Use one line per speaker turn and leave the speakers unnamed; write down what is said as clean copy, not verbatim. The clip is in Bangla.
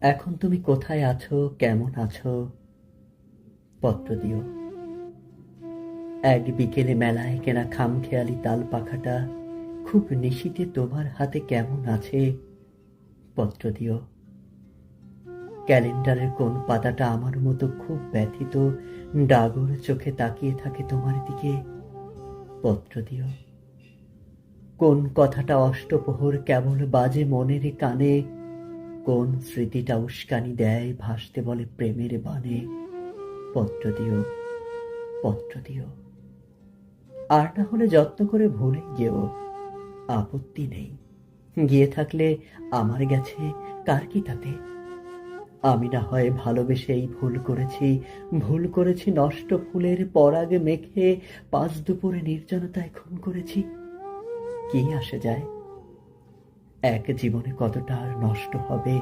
এখন তুমি কোথায় আছো, কেমন আছো? পত্র দিও। এক বিকেলে মেলায় কেনা খামখেয়ালি তাল পাখাটা খুব নিশীথে তোমার হাতে কেমন আছে? পত্র দিও। ক্যালেন্ডারের কোন পাতাটা আমার মতো খুব ব্যথিত ডাগর চোখে তাকিয়ে থাকে তোমার দিকে? পত্র দিও। কোন কথাটা অষ্টপ্রহর কেবল বাজে মনের কানে? কোন স্মৃতিটা উস্কানি দেয়, ভাসতে বলে প্রেমের বানে? পত্র দিও, পত্র দিও। আর না হলে যত্ন করে ভুলে যেও, আপত্তি নেই। গিয়ে থাকলে আমার গেছে, কার কি তাতে? আমি না হয় ভালোবেসেই ভুল করেছি নষ্ট ফুলের পরাগে মেখে পাঁচ দুপুরে নির্জনতায় খুন করেছি। কি আসে যায়? এক জীবনে কতটা আর নষ্ট হবে?